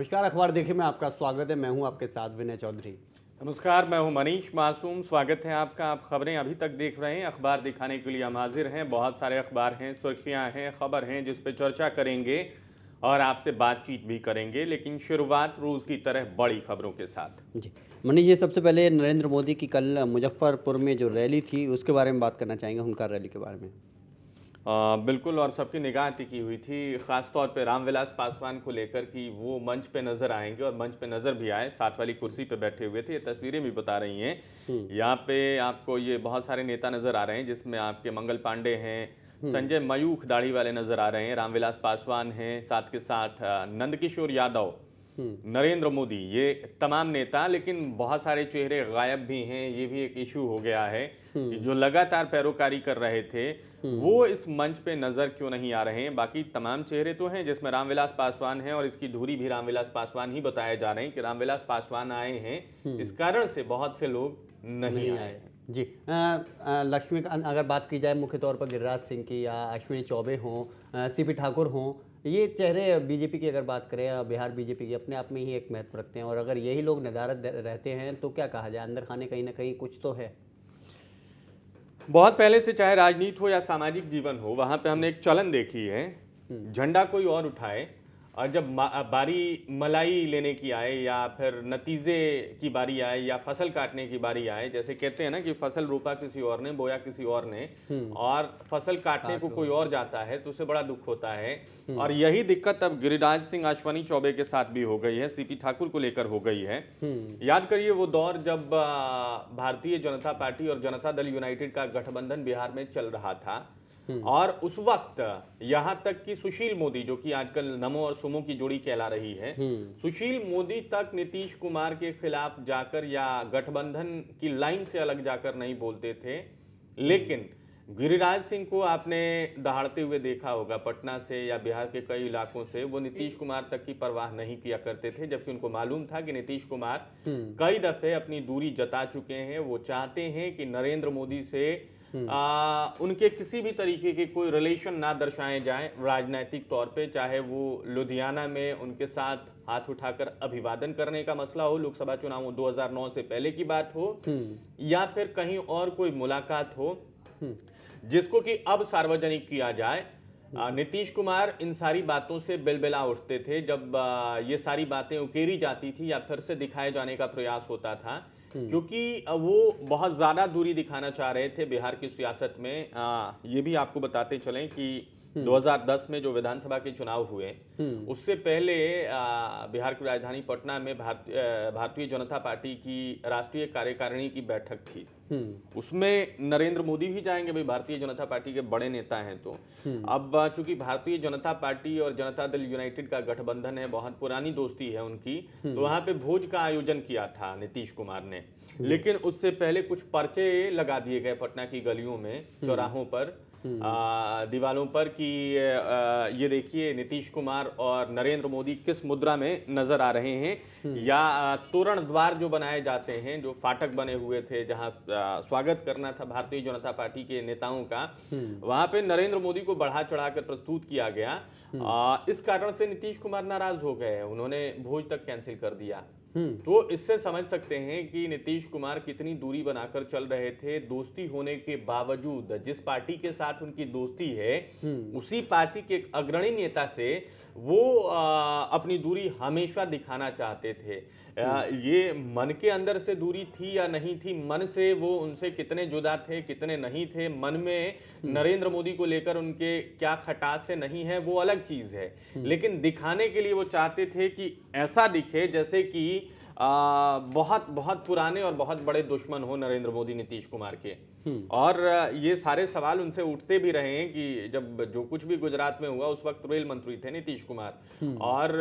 नमस्कार, अखबार देखिए में आपका स्वागत है। मैं हूं आपके साथ विनय चौधरी। नमस्कार, मैं हूं मनीष मासूम। स्वागत है आपका। आप खबरें अभी तक देख रहे हैं। अखबार दिखाने के लिए हम हाजिर हैं। बहुत सारे अखबार हैं, सुर्खियां हैं, खबर हैं जिस पे चर्चा करेंगे और आपसे बातचीत भी करेंगे। लेकिन शुरुआत रोज की तरह बड़ी खबरों के साथ। जी, मनीष जी, सबसे पहले नरेंद्र मोदी की कल मुजफ्फरपुर में जो रैली थी, उसके बारे में बात करना चाहेंगे, उनका रैली के बारे में। बिल्कुल, और सबकी निगाह टिकी हुई थी खास तौर पे रामविलास पासवान को लेकर कि वो मंच पे नजर आएंगे और मंच पे नजर भी आए। साथ वाली कुर्सी पे बैठे हुए थे। ये तस्वीरें भी बता रही हैं। हुँ, यहाँ पे आपको ये बहुत सारे नेता नजर आ रहे हैं, जिसमें आपके मंगल पांडे हैं, हुँ, संजय मयूख दाढ़ी वाले नजर आ रहे हैं, रामविलास पासवान हैं, साथ के साथ नंदकिशोर यादव, हुँ, नरेंद्र मोदी, ये तमाम नेता। लेकिन बहुत सारे चेहरे गायब भी हैं। ये भी एक इशू हो गया है कि हुँ, जो लगातार पैरोकारी कर रहे थे हुँ, वो इस मंच पे नजर क्यों नहीं आ रहे हैं। बाकी तमाम चेहरे तो हैं, जिसमें रामविलास पासवान हैं और इसकी धुरी भी रामविलास पासवान ही बताए जा रहे हैं कि रामविलास पासवान आए हैं, इस हुँ, कारण से बहुत से लोग नहीं नहीं आए आए। हैं। जी, लक्ष्मीकांत, अगर बात की जाए मुख्य तौर पर गिरिराज सिंह की या अश्विनी चौबे हों, सीपी ठाकुर हों, ये चेहरे बीजेपी की अगर बात करें, बिहार बीजेपी की अपने आप में ही एक महत्व रखते हैं और अगर यही लोग नदारद रहते हैं, तो क्या कहा जाए, अंदर खाने कहीं न कहीं कुछ तो है। बहुत पहले से चाहे राजनीति हो या सामाजिक जीवन हो, वहां पे हुँ, हमने एक चलन देखी है, हुँ, झंडा कोई और उठाए और जब बारी मलाई लेने की आए या फिर नतीजे की बारी आए या फसल काटने की बारी आए, जैसे कहते हैं ना कि फसल रोपा किसी और ने, बोया किसी और ने, हुँ, और फसल काटने को काट लो। कोई और जाता है तो उसे बड़ा दुख होता है। हुँ, और यही दिक्कत अब गिरिराज सिंह, अश्वनी चौबे के साथ भी हो गई है, सीपी ठाकुर को लेकर हो गई है। हुँ, याद करिए वो दौर जब भारतीय जनता पार्टी और जनता दल यूनाइटेड का गठबंधन बिहार में चल रहा था हुँ, और उस वक्त यहां तक कि सुशील मोदी, जो कि आजकल नमो और सुमो की जोड़ी कहला रही है, हुँ, सुशील मोदी तक नीतीश कुमार के खिलाफ जाकर या गठबंधन की लाइन से अलग जाकर नहीं बोलते थे। हुँ, लेकिन गिरिराज सिंह को आपने दहाड़ते हुए देखा होगा, पटना से या बिहार के कई इलाकों से वो नीतीश कुमार तक की परवाह नहीं किया करते थे, जबकि उनको मालूम था कि नीतीश कुमार हुँ, कई दफे अपनी दूरी जता चुके हैं। वो चाहते हैं कि नरेंद्र मोदी से हुँ, उनके किसी भी तरीके के कोई रिलेशन ना दर्शाए जाएं राजनीतिक तौर पे, चाहे वो लुधियाना में उनके साथ हाथ उठाकर अभिवादन करने का मसला हो, लोकसभा चुनाव 2009 से पहले की बात हो, हुँ, या फिर कहीं और कोई मुलाकात हो हुँ, जिसको कि अब सार्वजनिक किया जाए। हुँ, नीतीश कुमार इन सारी बातों से बिलबिला उठते थे जब ये सारी बातें उकेरी जाती थी या फिर से दिखाए जाने का प्रयास होता था, हुँ, क्योंकि वो बहुत ज्यादा दूरी दिखाना चाह रहे थे बिहार की सियासत में। ये भी आपको बताते चलें कि हुँ, 2010 में जो विधानसभा के चुनाव हुए, हुँ, उससे पहले बिहार की राजधानी पटना में भारतीय जनता पार्टी की राष्ट्रीय कार्यकारिणी की बैठक थी। हुँ, उसमें नरेंद्र मोदी भी जाएंगे, भाई भारतीय जनता पार्टी के बड़े नेता हैं तो। हुँ, अब चूंकि भारतीय जनता पार्टी और जनता दल यूनाइटेड का गठबंधन है, बहुत पुरानी दोस्ती है उनकी, तो हुँ, वहां पे भोज का आयोजन किया था नीतीश कुमार ने। जी, लेकिन उससे पहले कुछ पर्चे लगा दिए गए पटना की गलियों में, हुँ, चौराहों पर, हुँ, दीवालों पर कि ये देखिए नीतीश कुमार और नरेंद्र मोदी किस मुद्रा में नजर आ रहे हैं। हुँ, या तोरण द्वार जो बनाए जाते हैं, जो फाटक बने हुए थे जहां स्वागत करना था भारतीय जनता पार्टी के नेताओं का, हुँ, वहां पे नरेंद्र मोदी को बढ़ा चढ़ाकर प्रस्तुत किया गया। हुँ, इस कारण से नीतीश कुमार नाराज हो गए, उन्होंने भोज तक कैंसिल कर दिया। हुँ, तो इससे समझ सकते हैं कि नीतीश कुमार कितनी दूरी बनाकर चल रहे थे, दोस्ती होने के बावजूद। जिस पार्टी के साथ उनकी दोस्ती है, हुँ, उसी पार्टी के एक अग्रणी नेता से वो अपनी दूरी हमेशा दिखाना चाहते थे। हुँ, ये मन के अंदर से दूरी थी या नहीं थी, मन से वो उनसे कितने जुदा थे, कितने नहीं थे, मन में हुँ, नरेंद्र मोदी को लेकर उनके क्या खटास से नहीं है, वो अलग चीज है। हुँ, लेकिन दिखाने के लिए वो चाहते थे कि ऐसा दिखे जैसे कि बहुत बहुत पुराने और बहुत बड़े दुश्मन हो नरेंद्र मोदी नीतीश कुमार के। हुँ, और ये सारे सवाल उनसे उठते भी रहे हैं कि जब जो कुछ भी गुजरात में हुआ, उस वक्त रेल मंत्री थे नीतीश कुमार, हुँ, और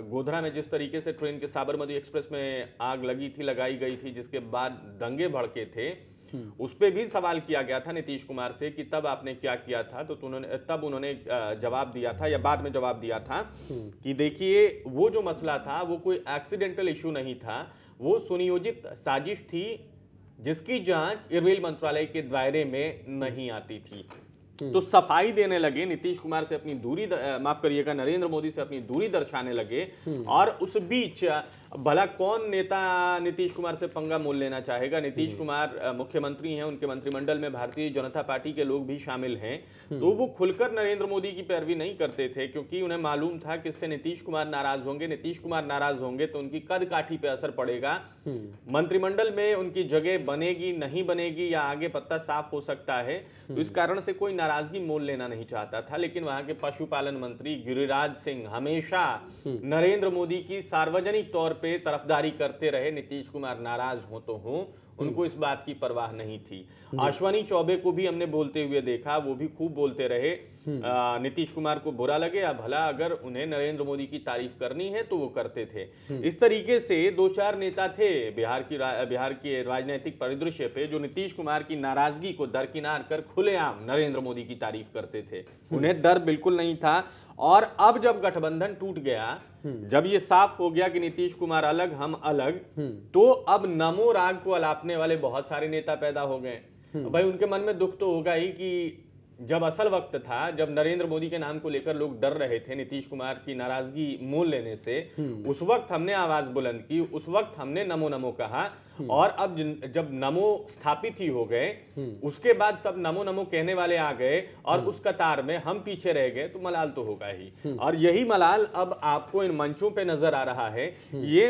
गोधरा में जिस तरीके से ट्रेन के साबरमती एक्सप्रेस में आग लगी थी, लगाई गई थी, जिसके बाद दंगे भड़के थे, हुँ, उस पे भी सवाल किया गया था नीतीश कुमार से कि तब आपने क्या किया था, तो उन्होंने जवाब दिया था या बाद में जवाब दिया था हुँ, कि देखिए वो जो मसला था वो कोई एक्सीडेंटल इशू नहीं था, वो सुनियोजित साजिश थी जिसकी जांच रेल मंत्रालय के दायरे में नहीं आती थी। तो सफाई देने लगे, नीतीश कुमार से अपनी दूरी माफ करिएगा, नरेंद्र मोदी से अपनी दूरी दर्शाने लगे। और उस बीच भला कौन नेता नीतीश कुमार से पंगा मोल लेना चाहेगा? नीतीश कुमार मुख्यमंत्री हैं, उनके मंत्रिमंडल में भारतीय जनता पार्टी के लोग भी शामिल हैं, तो वो खुलकर नरेंद्र मोदी की पैरवी नहीं करते थे, क्योंकि उन्हें मालूम था कि इससे नीतीश कुमार नाराज होंगे, नीतीश कुमार नाराज होंगे तो उनकी कद काठी पे असर पड़ेगा, मंत्रिमंडल में उनकी जगह बनेगी नहीं बनेगी या आगे पत्ता साफ हो सकता है। तो इस कारण से कोई नाराजगी मोल लेना नहीं चाहता था। लेकिन वहां के पशुपालन मंत्री गिरिराज सिंह हमेशा नरेंद्र मोदी की सार्वजनिक तौर पे तरफदारी करते रहे, नीतीश कुमार नाराज हो तो हो, उनको इस बात की परवाह नहीं थी। अश्विनी चौबे को भी हमने बोलते हुए देखा, वो भी खूब बोलते रहे, नीतीश कुमार को बुरा लगे या भला, अगर उन्हें नरेंद्र मोदी की तारीफ करनी है तो वो करते थे। इस तरीके से दो चार नेता थे बिहार के राजनीतिक परिदृश्य पे जो नीतीश कुमार की नाराजगी को दरकिनार कर खुलेआम नरेंद्र मोदी की तारीफ करते थे। उन्हें डर बिल्कुल नहीं था। और अब जब गठबंधन टूट गया, जब ये साफ हो गया कि नीतीश कुमार अलग हम अलग, तो अब नमो राग को अलापने वाले बहुत सारे नेता पैदा हो गए। भाई उनके मन में दुख तो होगा ही कि जब असल वक्त था, जब नरेंद्र मोदी के नाम को लेकर लोग डर रहे थे नीतीश कुमार की नाराजगी मोल लेने से, उस वक्त हमने आवाज बुलंद की, उस वक्त हमने नमो नमो कहा। और अब जब नमो स्थापित ही हो गए, उसके बाद सब नमो नमो कहने वाले आ गए और उस कतार में हम पीछे रह गए, तो मलाल तो होगा ही। और यही मलाल अब आपको इन मंचों पे नजर आ रहा है।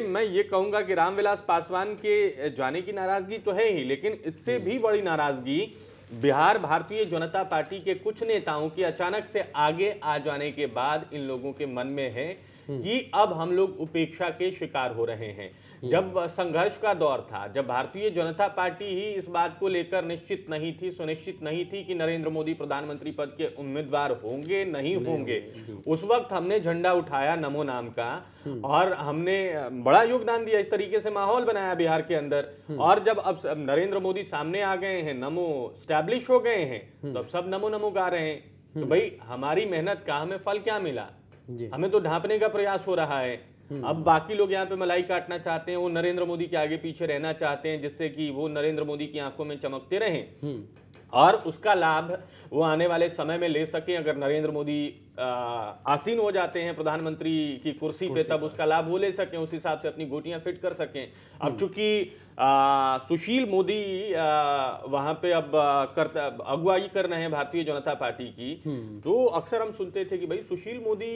मैं ये कहूंगा कि रामविलास पासवान के जाने की नाराजगी तो है ही, लेकिन इससे भी बड़ी नाराजगी बिहार भारतीय जनता पार्टी के कुछ नेताओं की अचानक से आगे आ जाने के बाद इन लोगों के मन में है कि अब हम लोग उपेक्षा के शिकार हो रहे हैं। जब संघर्ष का दौर था, जब भारतीय जनता पार्टी ही इस बात को लेकर निश्चित नहीं थी, सुनिश्चित नहीं थी कि नरेंद्र मोदी प्रधानमंत्री पद के उम्मीदवार होंगे नहीं होंगे, उस वक्त हमने झंडा उठाया नमो नाम का और हमने बड़ा योगदान दिया, इस तरीके से माहौल बनाया बिहार के अंदर। और जब अब नरेंद्र मोदी सामने आ गए हैं, नमो स्टैब्लिश हो गए हैं, तो अब सब नमो नमो गा रहे हैं। तो भाई हमारी मेहनत का हमें फल क्या मिला? हमें तो ढांपने का प्रयास हो रहा है। अब बाकी लोग यहाँ पे मलाई काटना चाहते हैं, वो नरेंद्र मोदी के आगे पीछे रहना चाहते हैं, जिससे कि वो नरेंद्र मोदी की आंखों में चमकते रहें और उसका लाभ वो आने वाले समय में ले सकें। अगर नरेंद्र मोदी आसीन हो जाते हैं प्रधानमंत्री की कुर्सी पे, तब उसका लाभ वो ले सकें, उस हिसाब से अपनी गोटियां फिट कर सकें। अब चूंकि सुशील मोदी वहां पे अब अगुवाई कर रहे हैं भारतीय जनता पार्टी की, तो अक्सर हम सुनते थे कि भाई सुशील मोदी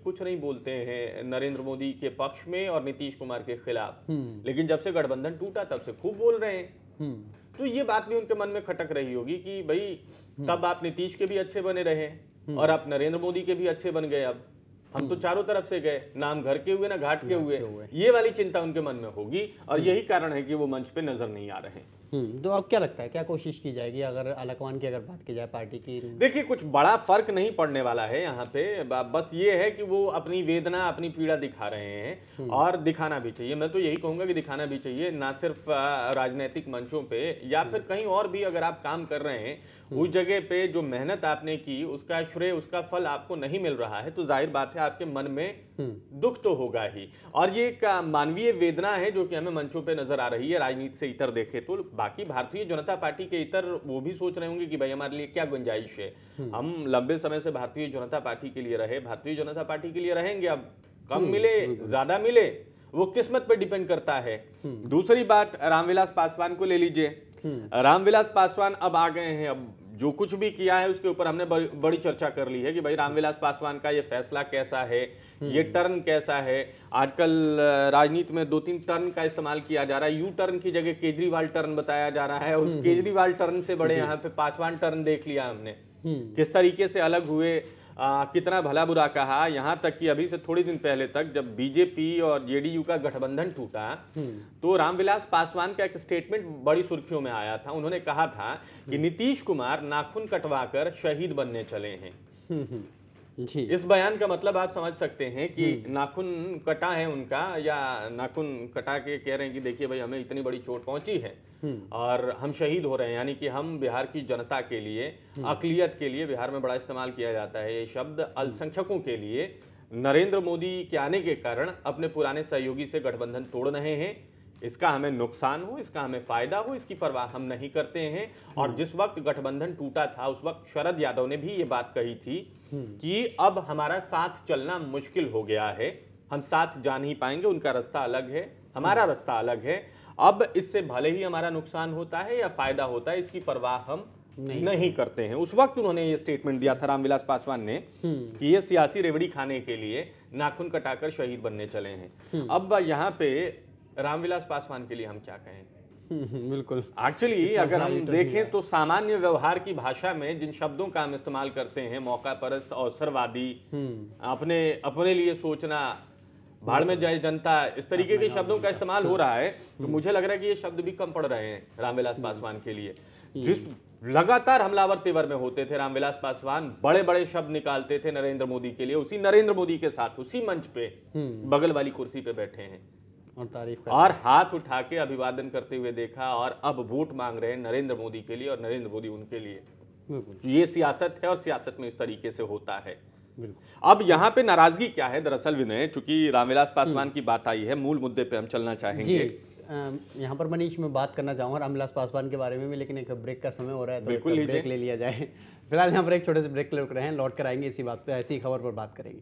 कुछ नहीं बोलते हैं नरेंद्र मोदी के पक्ष में और नीतीश कुमार के खिलाफ, लेकिन जब से गठबंधन टूटा तब से खूब बोल रहे हैं। तो ये बात भी उनके मन में खटक रही होगी कि भाई तब आप नीतीश के भी अच्छे बने रहे और आप नरेंद्र मोदी के भी अच्छे बन गए, अब हम तो चारों तरफ से गए, नाम घर के हुए ना घाट के हुए। ये वाली चिंता उनके मन में होगी और यही कारण है कि वो मंच पे नजर नहीं आ रहे। तो अब क्या लगता है, क्या कोशिश की जाएगी अगर अलकवान की अगर बात की जाए पार्टी की? देखिए कुछ बड़ा फर्क नहीं पड़ने वाला है यहाँ पे, बस ये है कि वो अपनी वेदना अपनी पीड़ा दिखा रहे हैं और दिखाना भी चाहिए। मैं तो यही कहूंगा कि दिखाना भी चाहिए, ना सिर्फ राजनीतिक मंचों पे या फिर कहीं और भी अगर आप काम कर रहे हैं, उस जगह पे जो मेहनत आपने की उसका श्रेय उसका फल आपको नहीं मिल रहा है, तो जाहिर बात है आपके मन में दुख तो होगा ही। और ये एक मानवीय वेदना है जो कि हमें मंचों पे नजर आ रही है। राजनीति से इतर देखे तो बाकी भारतीय जनता पार्टी के इतर वो भी सोच रहे होंगे कि भाई हमारे लिए क्या गुंजाइश है, हम लंबे समय से भारतीय जनता पार्टी के लिए रहे, भारतीय जनता पार्टी के लिए रहेंगे, अब कम मिले ज्यादा मिले वो किस्मत पे डिपेंड करता है। दूसरी बात रामविलास पासवान को ले लीजिए, रामविलास पासवान अब आ गए हैं, अब जो कुछ भी किया है उसके ऊपर हमने बड़ी चर्चा कर ली है कि भाई रामविलास पासवान का ये फैसला कैसा है, ये टर्न कैसा है। आजकल राजनीति में 2-3 टर्न का इस्तेमाल किया जा रहा है, यू टर्न की जगह केजरीवाल टर्न बताया जा रहा है, उस केजरीवाल टर्न से बड़े यहाँ पे पासवान टर्न देख लिया हमने, किस तरीके से अलग हुए, कितना भला बुरा कहा। यहां तक कि अभी से थोड़ी दिन पहले तक जब बीजेपी और जेडीयू का गठबंधन टूटा तो रामविलास पासवान का एक स्टेटमेंट बड़ी सुर्खियों में आया था। उन्होंने कहा था कि नीतीश कुमार नाखून कटवाकर शहीद बनने चले हैं। जी। इस बयान का मतलब आप समझ सकते हैं कि नाखून कटा है उनका, या नाखून कटा के कह रहे हैं कि देखिए भाई हमें इतनी बड़ी चोट पहुंची है और हम शहीद हो रहे हैं, यानी कि हम बिहार की जनता के लिए, अकलियत के लिए, बिहार में बड़ा इस्तेमाल किया जाता है ये शब्द, अल्पसंख्यकों के लिए नरेंद्र मोदी के आने के कारण अपने पुराने सहयोगी से गठबंधन तोड़ रहे हैं। इसका हमें नुकसान हो, इसका हमें फायदा हो, इसकी परवाह हम नहीं करते हैं। और जिस वक्त गठबंधन टूटा था उस वक्त शरद यादव ने भी ये बात कही थी कि अब हमारा साथ चलना मुश्किल हो गया है, हम साथ जा नहीं पाएंगे, उनका रास्ता अलग है, हमारा रास्ता अलग है। अब इससे भले ही हमारा नुकसान होता है या फायदा होता है, इसकी परवाह हम नहीं करते हैं। उस वक्त उन्होंने ये स्टेटमेंट दिया था रामविलास पासवान ने कि ये सियासी रेवड़ी खाने के लिए नाखून कटाकर शहीद बनने चले हैं। अब यहाँ पे रामविलास पासवान के लिए हम क्या कहें? बिल्कुल। एक्चुअली अगर हम देखें तो सामान्य व्यवहार की भाषा में जिन शब्दों का हम इस्तेमाल करते हैं, मौका परस्त, अवसरवादी, अपने लिए सोचना, भाड़ में जाए जनता, इस तरीके के शब्दों का इस्तेमाल हो रहा है, तो मुझे लग रहा है कि ये शब्द भी कम पड़ रहे हैं रामविलास पासवान के लिए। जिस लगातार हमलावर तेवर में होते थे रामविलास पासवान, बड़े बड़े शब्द निकालते थे नरेंद्र मोदी के लिए, उसी नरेंद्र मोदी के साथ उसी मंच पे बगल वाली कुर्सी पे बैठे हैं और तारीफ और हाथ उठा के अभिवादन करते हुए देखा, और अब वोट मांग रहे हैं नरेंद्र मोदी के लिए और नरेंद्र मोदी उनके लिए। ये सियासत है और सियासत में इस तरीके से होता है। अब यहाँ पे नाराजगी क्या है दरअसल विनय, चूंकि रामविलास पासवान की बात आई है, मूल मुद्दे पे हम चलना चाहेंगे। यहाँ पर मनीष मैं बात करना चाहूँगा रामविलास पासवान के बारे में भी, लेकिन एक ब्रेक का समय हो रहा है तो बिल्कुल ब्रेक ले लिया जाए। फिलहाल यहाँ पर एक छोटे से ब्रेक ले रुक रहे हैं, लौट कर आएंगे इसी बात पे, ऐसी खबर पर बात करेंगे।